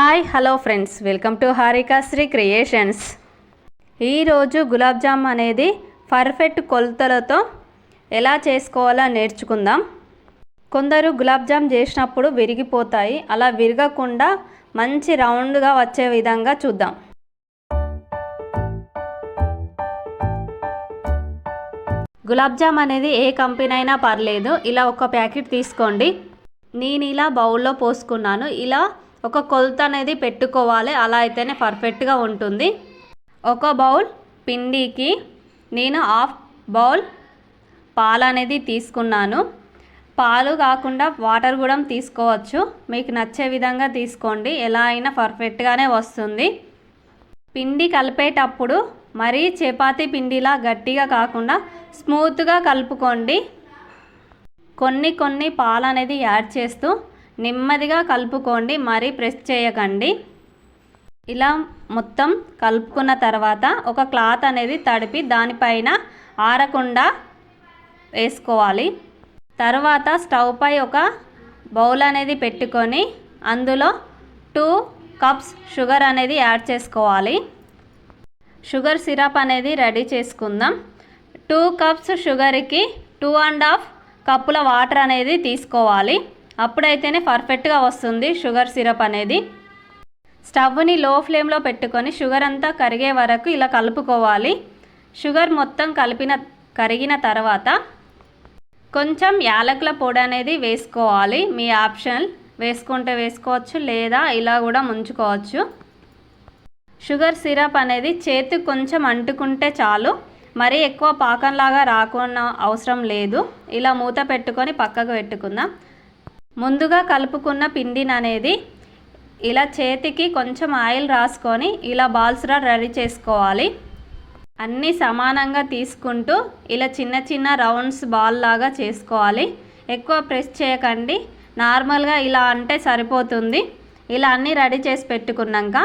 Hi hello friends, welcome to Harika Sri creations. ఈరోజు gulab jam అనేది perfect కొలతలతో ఎలా చేసుకోవాలో నేర్చుకుందాం. కొందరు గులాబ్ జామ్ చేసినప్పుడు విరిగిపోతాయి. అలా విరగకుండా మంచి రౌండ్గా వచ్చే విధంగా చూద్దాం. గులాబ్ జామ్ అనేది ఏ కంపెనీ అయినా పర్లేదు. ఇలా ఒక ప్యాకెట్ తీసుకోండి. నేను ఇలా బౌల్లో పోసుకున్నాను. ఇలా ఒక కొలత అనేది పెట్టుకోవాలి. అలా అయితేనే పర్ఫెక్ట్గా ఉంటుంది. ఒక బౌల్ పిండికి నేను హాఫ్ బౌల్ పాలు అనేది తీసుకున్నాను. పాలు కాకుండా వాటర్ కూడా తీసుకోవచ్చు. మీకు నచ్చే విధంగా తీసుకోండి. ఎలా అయినా పర్ఫెక్ట్గానే వస్తుంది. పిండి కలిపేటప్పుడు మరీ చపాతీ పిండిలా గట్టిగా కాకుండా స్మూత్గా కలుపుకోండి. కొన్ని పాలు అనేది యాడ్ చేస్తూ నెమ్మదిగా కలుపుకోండి. మరీ ప్రెస్ చేయకండి. ఇలా మొత్తం కలుపుకున్న తర్వాత ఒక క్లాత్ అనేది తడిపి దానిపైన ఆరకుండా వేసుకోవాలి. తర్వాత స్టవ్ పై ఒక బౌల్ అనేది పెట్టుకొని అందులో 2 కప్స్ షుగర్ అనేది యాడ్ చేసుకోవాలి. షుగర్ సిరప్ అనేది రెడీ చేసుకుందాం. 2 కప్స్ షుగర్కి 2.5 కప్పుల వాటర్ అనేది తీసుకోవాలి. అప్పుడైతేనే పర్ఫెక్ట్గా వస్తుంది షుగర్ సిరప్ అనేది. స్టవ్ని లో ఫ్లేమ్లో పెట్టుకొని షుగర్ అంతా కరిగే వరకు ఇలా కలుపుకోవాలి. షుగర్ మొత్తం కరిగిన తర్వాత కొంచెం యాలకుల పొడి అనేది వేసుకోవాలి. మీ ఆప్షనల్, వేసుకుంటే వేసుకోవచ్చు, లేదా ఇలా కూడా ముంచుకోవచ్చు. షుగర్ సిరప్ అనేది చేతికి కొంచెం అంటుకుంటే చాలు. మరీ ఎక్కువ పాకంలాగా రాకుండా అవసరం లేదు. ఇలా మూత పెట్టుకొని పక్కకు పెట్టుకుందాం. ముందుగా కలుపుకున్న పిండిని అనేది ఇలా చేతికి కొంచెం ఆయిల్ రాసుకొని ఇలా బాల్స్ రెడీ చేసుకోవాలి. అన్నీ సమానంగా తీసుకుంటూ ఇలా చిన్న రౌండ్స్ బాల్ లాగా చేసుకోవాలి. ఎక్కువ ప్రెస్ చేయకండి. నార్మల్గా ఇలా అంటే సరిపోతుంది. ఇలా అన్నీ రెడీ చేసి పెట్టుకున్నాక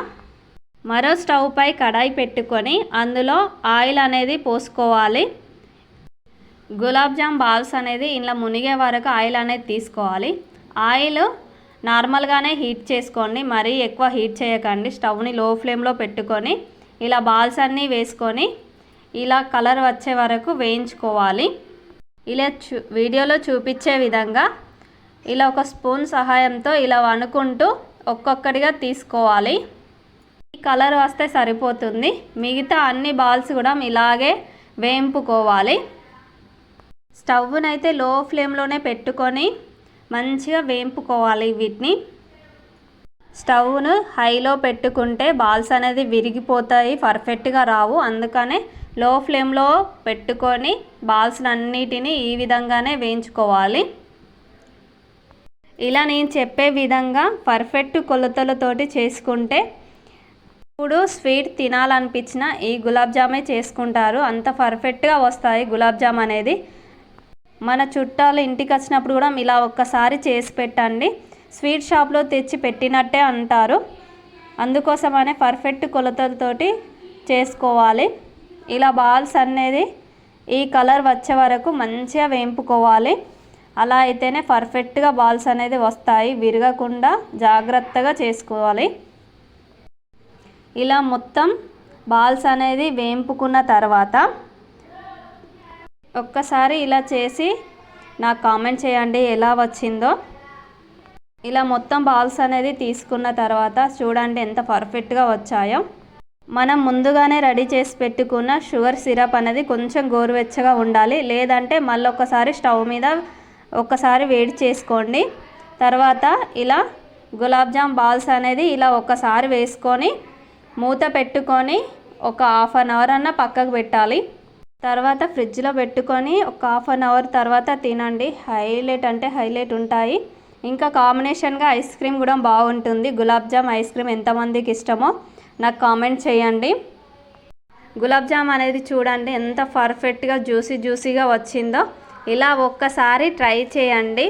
మరో స్టవ్ పై కడాయి పెట్టుకొని అందులో ఆయిల్ అనేది పోసుకోవాలి. గులాబ్ జామ్ బాల్స్ అనేది ఇలా మునిగే వరకు ఆయిల్ అనేది తీసుకోవాలి. ఆయిల్ నార్మల్గానే హీట్ చేసుకోండి. మరీ ఎక్కువ హీట్ చేయకండి. స్టవ్ని లో ఫ్లేమ్లో పెట్టుకొని ఇలా బాల్స్ అన్నీ వేసుకొని ఇలా కలర్ వచ్చే వరకు వేయించుకోవాలి. ఇలా వీడియోలో చూపించే విధంగా ఇలా ఒక స్పూన్ సహాయంతో ఇలా వనుకుంటూ ఒక్కొక్కటిగా తీసుకోవాలి. ఈ కలర్ వస్తే సరిపోతుంది. మిగతా అన్ని బాల్స్ కూడా ఇలాగే వేయింపుకోవాలి. స్టవ్నైతే లో ఫ్లేమ్లోనే పెట్టుకొని మంచిగా వేయింపుకోవాలి. వీటిని స్టవ్ను హైలో పెట్టుకుంటే బాల్స్ అనేది విరిగిపోతాయి, పర్ఫెక్ట్గా రావు. అందుకనే లో ఫ్లేమ్లో పెట్టుకొని బాల్స్ అన్నిటినీ ఈ విధంగానే వేయించుకోవాలి. ఇలా నేను చెప్పే విధంగా పర్ఫెక్ట్ కొలతలతోటి చేసుకుంటే ఇప్పుడు స్వీట్ తినాలనిపించిన ఈ గులాబ్ జామే చేసుకుంటారు. అంత పర్ఫెక్ట్గా వస్తాయి గులాబ్ జామ్ అనేది. మన చుట్టాలు ఇంటికి వచ్చినప్పుడు కూడా ఇలా ఒక్కసారి చేసి పెట్టండి. స్వీట్ షాప్లో తెచ్చి పెట్టినట్టే అంటారు. అందుకోసమనే పర్ఫెక్ట్ కొలతలతోటి చేసుకోవాలి. ఇలా బాల్స్ అనేది ఈ కలర్ వచ్చే వరకు మంచిగా వేయింపుకోవాలి. అలా అయితేనే పర్ఫెక్ట్గా బాల్స్ అనేది వస్తాయి. విరగకుండా జాగ్రత్తగా చేసుకోవాలి. ఇలా మొత్తం బాల్స్ అనేది వేయింపుకున్న తర్వాత ఒక్కసారి ఇలా చేసి నాకు కామెంట్ చేయండి ఎలా వచ్చిందో. ఇలా మొత్తం బాల్స్ అనేది తీసుకున్న తర్వాత చూడండి ఎంత పర్ఫెక్ట్గా వచ్చాయో. మనం ముందుగానే రెడీ చేసి పెట్టుకున్న షుగర్ సిరప్ అనేది కొంచెం గోరువెచ్చగా ఉండాలి. లేదంటే మళ్ళీ ఒకసారి స్టవ్ మీద ఒక్కసారి వేడి చేసుకోండి. తర్వాత ఇలా గులాబ్ జామ్ బాల్స్ అనేది ఇలా ఒక్కసారి వేసుకొని మూత పెట్టుకొని ఒక హాఫ్ అన్ అవర్ అన్న పక్కకు పెట్టాలి. తర్వాత ఫ్రిడ్జ్లో పెట్టుకొని ఒక హాఫ్ అన్ అవర్ తర్వాత తినండి. హైలైట్ ఉంటాయి. ఇంకా కాంబినేషన్గా ఐస్ క్రీమ్ కూడా బాగుంటుంది. గులాబ్ జామ్ ఐస్ క్రీమ్ ఎంతమందికి ఇష్టమో నాకు కామెంట్ చేయండి. గులాబ్ జామ్ అనేది చూడండి ఎంత పర్ఫెక్ట్గా జ్యూసీగా వచ్చిందో. ఇలా ఒక్కసారి ట్రై చేయండి,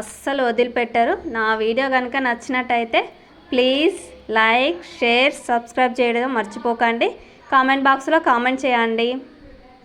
అస్సలు వదిలిపెట్టరు. నా వీడియో కనుక నచ్చినట్టయితే ప్లీజ్ లైక్, షేర్, సబ్స్క్రైబ్ చేయడం మర్చిపోకండి. కామెంట్ బాక్స్లో కామెంట్ చేయండి.